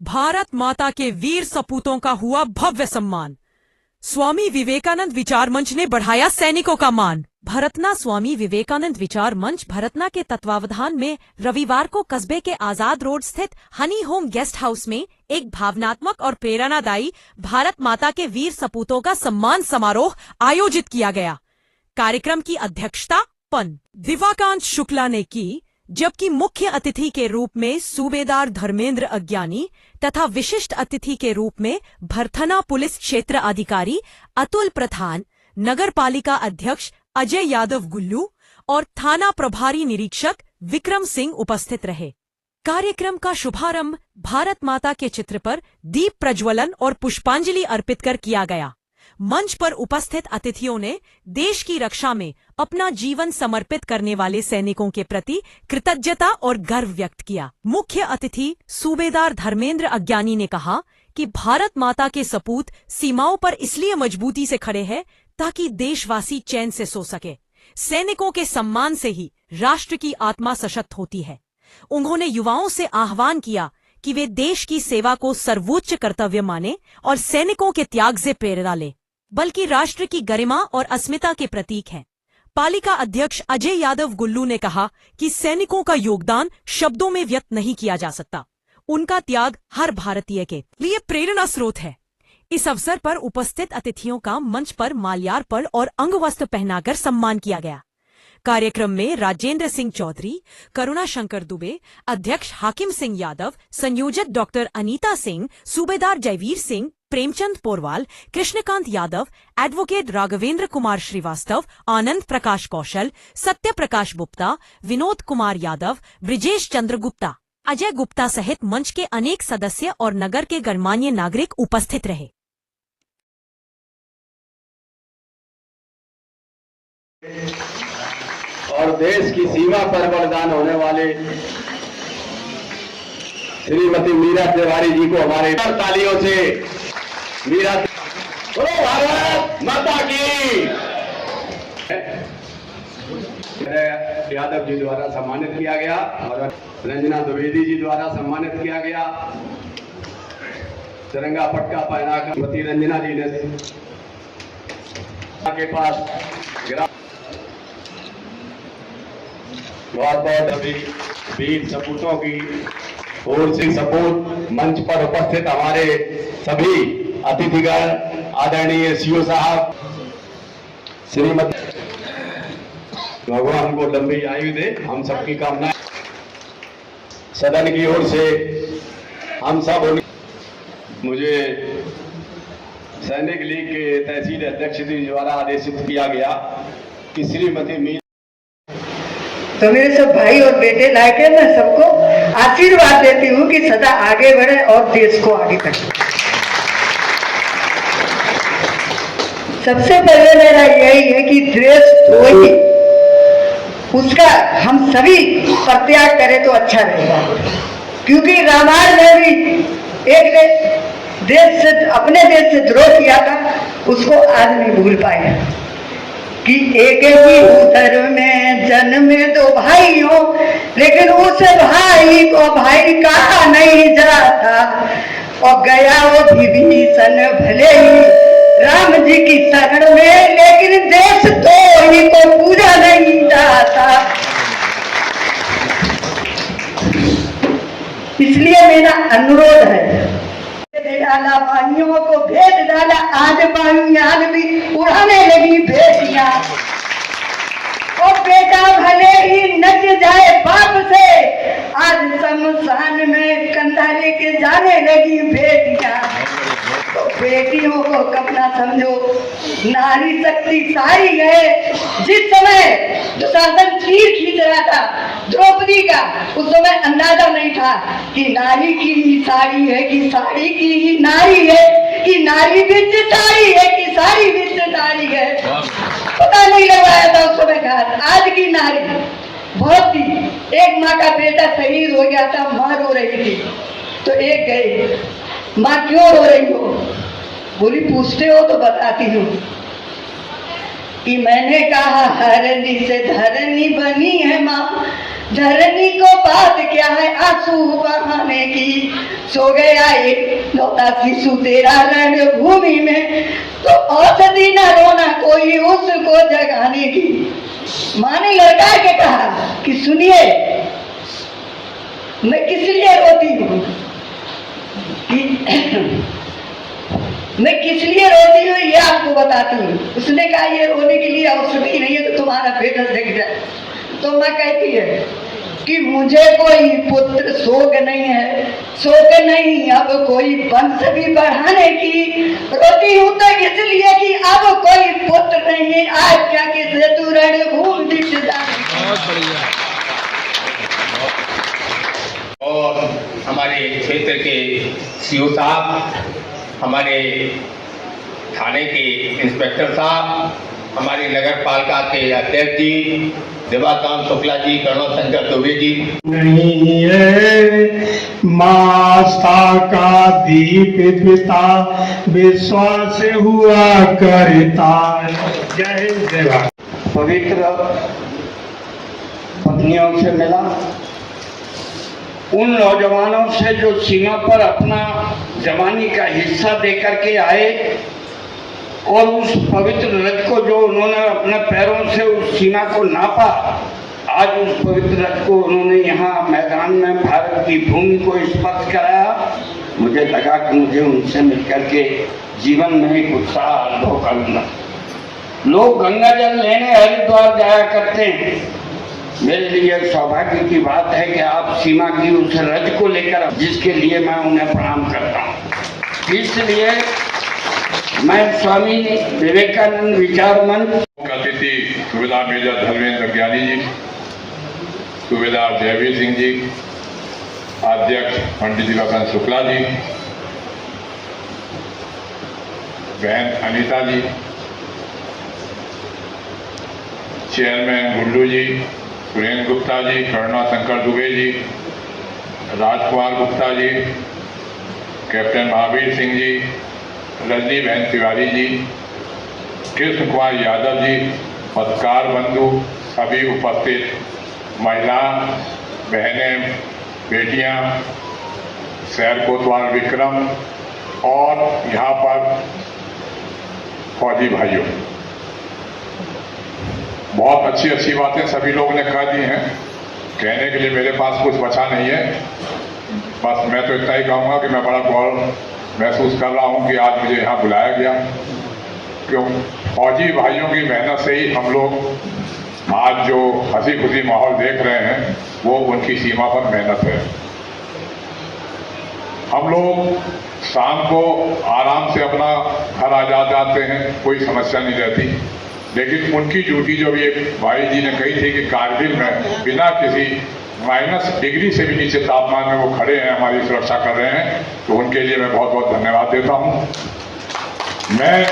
भारत माता के वीर सपूतों का हुआ भव्य सम्मान। स्वामी विवेकानंद विचार मंच ने बढ़ाया सैनिकों का मान। भरतना स्वामी विवेकानंद विचार मंच भरतना के तत्वावधान में रविवार को कस्बे के आजाद रोड स्थित हनी होम गेस्ट हाउस में एक भावनात्मक और प्रेरणादायी भारत माता के वीर सपूतों का सम्मान समारोह आयोजित किया गया। कार्यक्रम की अध्यक्षता पं. दिवाकांत शुक्ला ने की, जबकि मुख्य अतिथि के रूप में सूबेदार धर्मेंद्र अज्ञानी तथा विशिष्ट अतिथि के रूप में भरथना पुलिस क्षेत्र अधिकारी अतुल प्रधान, नगर पालिका अध्यक्ष अजय यादव गुल्लू और थाना प्रभारी निरीक्षक विक्रम सिंह उपस्थित रहे। कार्यक्रम का शुभारंभ भारत माता के चित्र पर दीप प्रज्वलन और पुष्पांजलि अर्पित कर किया गया। मंच पर उपस्थित अतिथियों ने देश की रक्षा में अपना जीवन समर्पित करने वाले सैनिकों के प्रति कृतज्ञता और गर्व व्यक्त किया। मुख्य अतिथि सूबेदार धर्मेंद्र अज्ञानी ने कहा कि भारत माता के सपूत सीमाओं पर इसलिए मजबूती से खड़े हैं ताकि देशवासी चैन से सो सके। सैनिकों के सम्मान से ही राष्ट्र की आत्मा सशक्त होती है। उन्होंने युवाओं से आह्वान किया कि वे देश की सेवा को सर्वोच्च कर्तव्य माने और सैनिकों के त्याग से प्रेरणा लें, बल्कि राष्ट्र की गरिमा और अस्मिता के प्रतीक हैं। पालिका अध्यक्ष अजय यादव गुल्लू ने कहा कि सैनिकों का योगदान शब्दों में व्यक्त नहीं किया जा सकता। उनका त्याग हर भारतीय के लिए प्रेरणा स्रोत है। इस अवसर पर उपस्थित अतिथियों का मंच पर माल्यार्पण और अंगवस्त्र पहनाकर सम्मान किया गया। कार्यक्रम में राजेंद्र सिंह चौधरी, करुणा शंकर दुबे, अध्यक्ष हाकिम सिंह यादव, संयोजक डॉक्टर अनीता सिंह, सूबेदार जयवीर सिंह, प्रेमचंद पोरवाल, कृष्णकांत यादव, एडवोकेट राघवेंद्र कुमार श्रीवास्तव, आनंद प्रकाश कौशल, सत्य प्रकाश गुप्ता, विनोद कुमार यादव, ब्रिजेश चंद्र गुप्ता, अजय गुप्ता सहित मंच के अनेक सदस्य और नगर के गणमान्य नागरिक उपस्थित रहे। और देश की सीमा पर बलिदान होने वाले श्रीमती मीरा तिवारी जी को हमारे तालियों से मीरा बोलो भारत माता की यादव जी द्वारा सम्मानित किया गया और रंजना द्विवेदी जी द्वारा सम्मानित किया गया। तिरंगा पटका पहनाकर श्रीमती रंजना जी ने के पास बहुत अभी वीर सपूतों की ओर से सपूत मंच पर उपस्थित हमारे सभी अतिथिगण, आदरणीय सीओ साहब, श्रीमती भगवान को लंबी आयु दे, हम सबकी कामना। सदन की ओर से हम सब मुझे सैनिक लीग के तहसील अध्यक्ष जी द्वारा आदेशित किया गया कि श्रीमती मीरा तो मेरे सब भाई और बेटे लाके मैं सबको आशीर्वाद देती हूँ कि सदा आगे बढ़े और देश को आगे बढ़े। सबसे पहले मेरा यही है कि देशद्रोही उसका हम सभी परित्याग करें तो अच्छा रहेगा, क्योंकि रामायण में भी एक ने देश से अपने देश से द्रोह किया था, उसको आज नहीं भूल पाए कि एक ही उधर में जन्मे दो भाई हो, लेकिन उस भाई को भाई कहा नहीं जाता। और गया वो विभीषण भले ही राम जी की शरण में, लेकिन देश तो ही को पूरा नहीं जाता। इसलिए मेरा अनुरोध है, डाला भाइयों को भेद डाला, आज भाइयान भी उड़ाने लगी बेटियां। और बेटा भले ही नच जाए बाप से, आज शमशान में कंधा लेके जाने लगी बेटियां। तो बेटियों को कपड़ा समझो, नारी शक्ति सारी है। जिस समय दुशासन तीर खींच रहा था द्रौपदी का, उस समय अंदाजा नहीं था कि नारी की ही साड़ी है कि साड़ी की ही नारी है, कि नारी बिच साड़ी है कि साड़ी बिच नारी है, पता नहीं लगाया था उस समय का। आज की नारी बहुत थी। एक माँ का बेटा शहीद हो गया था, माँ रो रही थी, तो एक गए, माँ क्यों रो रही हो? बोली पूछते हो तो बताती हूँ कि मैंने कहा हरनी से धरनी बनी है माँ, धरनी को बात क्या है, आज आंसू बहाने की। सो गया एक लौता शिशु तेरा रणभूमि में, तो औषधि न रोना कोई उसको जगाने की। माँ ने लड़का के कहा कि सुनिए, मैं किस लिए रोती हूँ, कि मैं किस लिए रोती हूँ ये आपको बताती हूँ। उसने कहा ये रोने के लिए औषधि नहीं है तो तुम्हारा पेट जग जाए। तो माँ कहती है कि मुझे कोई पुत्र शोक नहीं है, शोक नहीं अब कोई वंश भी बढ़ाने की। रोती हूँ तो इसलिए कि अब कोई पुत्र नहीं, आज क्या कि सेतु रणभूमि बिछ जाने। बहुत बढ़िया। और हमारे क्षेत्र के सीओ साहब, हमारे थाने के इंस्पेक्टर साहब, हमारी नगर पालिका के अध्यक्ष जी दिवाकांत शुक्ला जी, कर्नल शंकर दुबे जी। नहीं है मास्ता का दीप पिता, विश्वास हुआ करता। जय जय भारत। पवित्र पत्नियों से मिला, उन नौजवानों से जो सीमा पर अपना जवानी का हिस्सा देकर के आए और उस पवित्र रथ को जो उन्होंने अपने पैरों से उस सीमा को नापा, आज उस पवित्र रथ को उन्होंने यहाँ मैदान में भारत की भूमि को स्पर्श कराया। मुझे लगा कि मुझे उनसे मिलकर के जीवन में एक उत्साह अनुभव करूँगा। लोग गंगा जल लेने हरिद्वार जाया करते हैं, मेरे लिए सौभाग्य की बात है कि आप सीमा की उस रथ को लेकर, जिसके लिए मैं उन्हें प्रणाम करता हूँ। इसलिए मैं स्वामी विवेकानंद विचार मंच अतिथि सूबेदार मेजर धर्मेंद्र ज्ञानी जी, सूबेदार जयवीर सिंह जी, अध्यक्ष पंडित दिवाकांत शुक्ला जी, बहन अनीता जी, चेयरमैन गुल्लू जी, सुरेंद्र गुप्ता जी, कर्नल शंकर दुबे जी, राजकुमार गुप्ता जी, कैप्टन महावीर सिंह जी, रजनी बहन तिवारी जी, कृष्ण कुमार यादव जी, पत्रकार बंधु, सभी उपस्थित महिला बहनें, बेटियां, शहर कोतवाल विक्रम और यहाँ पर फौजी भाइयों, बहुत अच्छी अच्छी बातें सभी लोगों ने कह दी हैं। कहने के लिए मेरे पास कुछ बचा नहीं है, बस मैं तो इतना ही कहूँगा कि मैं बड़ा गौरव महसूस कर रहा हूँ कि आज मुझे यहाँ बुलाया गया, क्यों फौजी भाइयों की मेहनत से ही हम लोग आज जो हंसी खुशी माहौल देख रहे हैं वो उनकी सीमा पर मेहनत है। हम लोग शाम को आराम से अपना घर आ जाते हैं, कोई समस्या नहीं रहती, लेकिन उनकी ड्यूटी जो ये भाई जी ने कही थी कि कारगिल में बिना किसी -डिग्री से भी नीचे तापमान में वो खड़े हैं, हमारी सुरक्षा कर रहे हैं, तो उनके लिए मैं बहुत बहुत धन्यवाद देता हूँ। मैं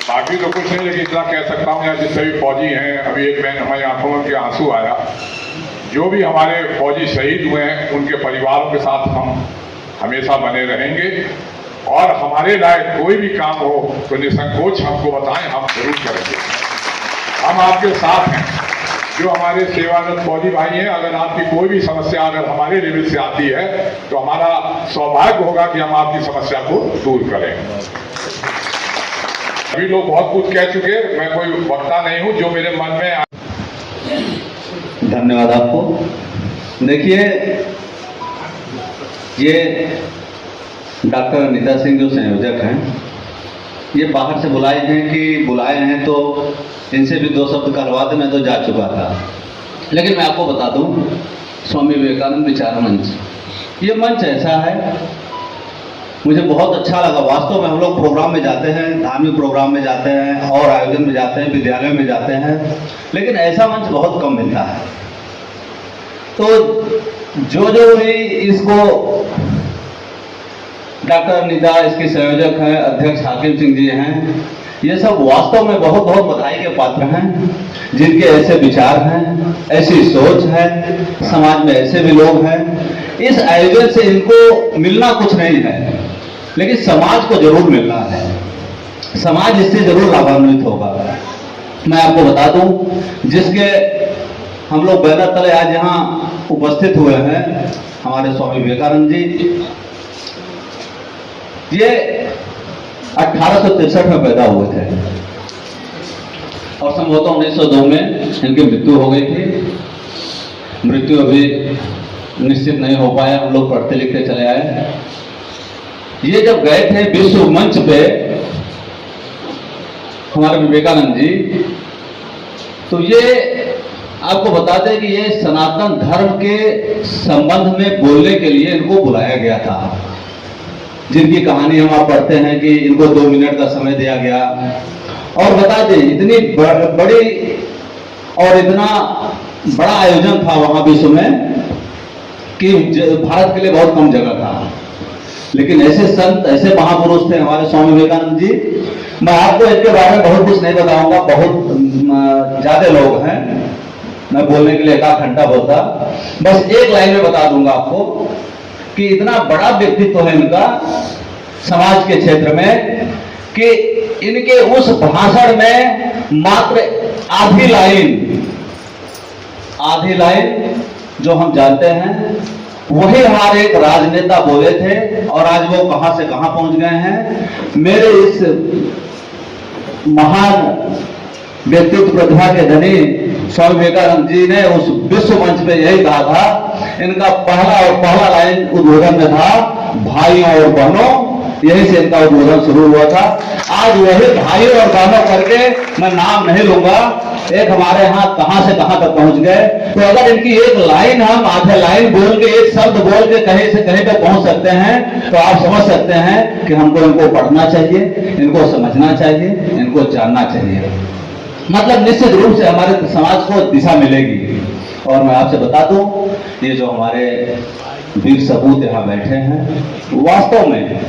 बाकी तो कुछ नहीं, लेकिन इतना कह सकता हूँ यहाँ जितने भी फौजी हैं, अभी एक बहन हमारी आंखों में उनके आंसू आया, जो भी हमारे फौजी शहीद हुए हैं उनके परिवारों के साथ हम हमेशा बने रहेंगे और हमारे लायक कोई भी काम हो तो निसंकोच हमको बताएं, हम जरूर करेंगे। हम आपके साथ हैं, जो हमारे सेवारत फौजी भाई हैं। अगर आपकी कोई भी समस्या अगर हमारे लेवल से आती है तो हमारा सौभाग्य होगा कि हम आपकी समस्या को दूर करें। अभी लोग बहुत कुछ कह चुके, मैं कोई वक्ता नहीं हूं, जो मेरे मन में। धन्यवाद आपको। देखिए, ये डॉक्टर अनीता सिंह जो संयोजक हैं, ये बाहर से बुलाए हैं तो इनसे भी दो शब्द कहलवा दे, मैं तो जा चुका था। लेकिन मैं आपको बता दूं, स्वामी विवेकानंद विचार मंच, ये मंच ऐसा है, मुझे बहुत अच्छा लगा। वास्तव में हम लोग प्रोग्राम में जाते हैं, धार्मिक प्रोग्राम में जाते हैं और आयोजन में जाते हैं, विद्यालयों में जाते हैं, लेकिन ऐसा मंच बहुत कम मिलता है। तो जो भी इसको डॉक्टर अनीता इसके संयोजक हैं, अध्यक्ष हाकिम सिंह जी हैं, ये सब वास्तव में बहुत बहुत बधाई के पात्र हैं, जिनके ऐसे विचार हैं, ऐसी सोच है, समाज में ऐसे भी लोग हैं। इस आयोजन से इनको मिलना कुछ नहीं है, लेकिन समाज को जरूर मिलना है, समाज इससे जरूर लाभान्वित होगा। मैं आपको बता दूं, जिसके हम लोग बैनर तले आज यहाँ उपस्थित हुए हैं हमारे स्वामी विवेकानंद जी। ये 1863 में पैदा हुए थे और संभवतः 1902 में इनकी मृत्यु हो गई थी। मृत्यु अभी निश्चित नहीं हो पाया, हम लोग पढ़ते लिखते चले आए। ये जब गए थे विश्व मंच पे हमारे विवेकानंद जी, तो ये आपको बता दें कि ये सनातन धर्म के संबंध में बोलने के लिए इनको बुलाया गया था, जिनकी कहानी हम आप पढ़ते हैं कि इनको 2 मिनट का समय दिया गया। और बता दें इतनी बड़ी और इतना बड़ा आयोजन था वहां विश्व में कि भारत के लिए बहुत कम जगह था, लेकिन ऐसे संत ऐसे महापुरुष थे हमारे स्वामी विवेकानंद जी। मैं आपको इनके बारे में बहुत कुछ नहीं बताऊंगा, बहुत ज्यादा लोग हैं, मैं बोलने के लिए 1 घंटा बोलता, बस एक लाइन में बता दूंगा आपको कि इतना बड़ा व्यक्तित्व है इनका समाज के क्षेत्र में कि इनके उस भाषण में मात्र आधी लाइन जो हम जानते हैं वही हमारे एक राजनेता बोले थे, और आज वो कहां से कहां पहुंच गए हैं। मेरे इस महान व्यक्तित्व प्रतिभा के धनी स्वामी विवेकानंद जी ने उस विश्व मंच पे यही कहा था। इनका पहला लाइन उद्बोधन में था, भाइयों और बहनों, यही से इनका उद्बोधन शुरू हुआ था। आज वही भाइयों और बहनों करके मैं नाम नहीं लूंगा, एक हमारे यहाँ कहां से कहां तक पहुंच गए। तो अगर इनकी एक लाइन हम आधे लाइन बोल के, एक शब्द बोल के कहीं से कहीं तक पहुंच सकते हैं, तो आप समझ सकते हैं कि हमको इनको पढ़ना चाहिए, इनको समझना चाहिए, इनको जानना चाहिए। मतलब निश्चित रूप से हमारे समाज को दिशा मिलेगी। और मैं आपसे बता दूं, ये जो हमारे वीर सपूत यहाँ बैठे हैं, वास्तव में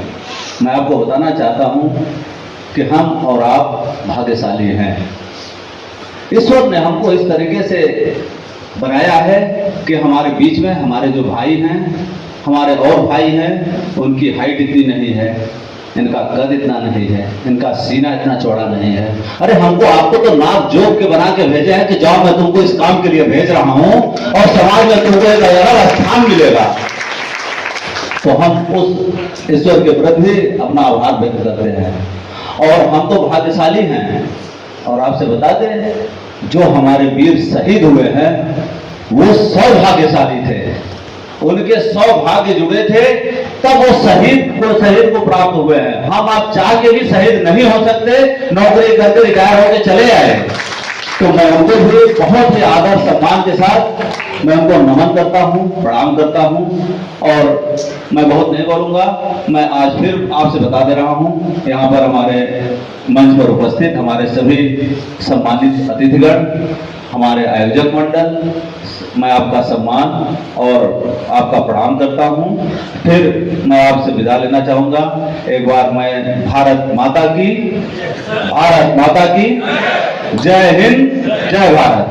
मैं आपको बताना चाहता हूं कि हम और आप भाग्यशाली हैं। ईश्वर ने हमको इस तरीके से बनाया है कि हमारे बीच में हमारे जो भाई हैं, हमारे और भाई हैं, उनकी हाइट इतनी नहीं है, इनका कद इतना नहीं है, इनका सीना इतना चौड़ा नहीं है। अरे हमको आपको तो नाप जोक के बना के भेजे हैं कि जाओ मैं तुमको इस काम के लिए भेज रहा हूं और समाज में तुमको एक अलग स्थान मिलेगा। तो हम उस ईश्वर के प्रति अपना आभार व्यक्त करते हैं, और हम तो भाग्यशाली हैं। और आपसे बता दें, जो हमारे वीर शहीद हुए हैं वो सौभाग्यशाली थे, उनके सौभाग्य जुड़े थे, तब वो शहीद को प्राप्त हुए हैं। हम आप चाह के भी शहीद नहीं हो सकते, नौकरी करके रिटायर होकर चले आए। तो मैं उनको भी बहुत ही आदर सम्मान के साथ मैं उनको नमन करता हूं, प्रणाम करता हूं। और मैं बहुत नहीं बोलूंगा, मैं आज फिर आपसे बता दे रहा हूं, यहाँ पर हमारे मंच पर उपस्थित हमारे सभी सम्मानित अतिथिगण, हमारे आयोजक मंडल, मैं आपका सम्मान और आपका प्रणाम करता हूं। फिर मैं आपसे विदा लेना चाहूंगा। एक बार मैं भारत माता की जय हिंद, जय भारत।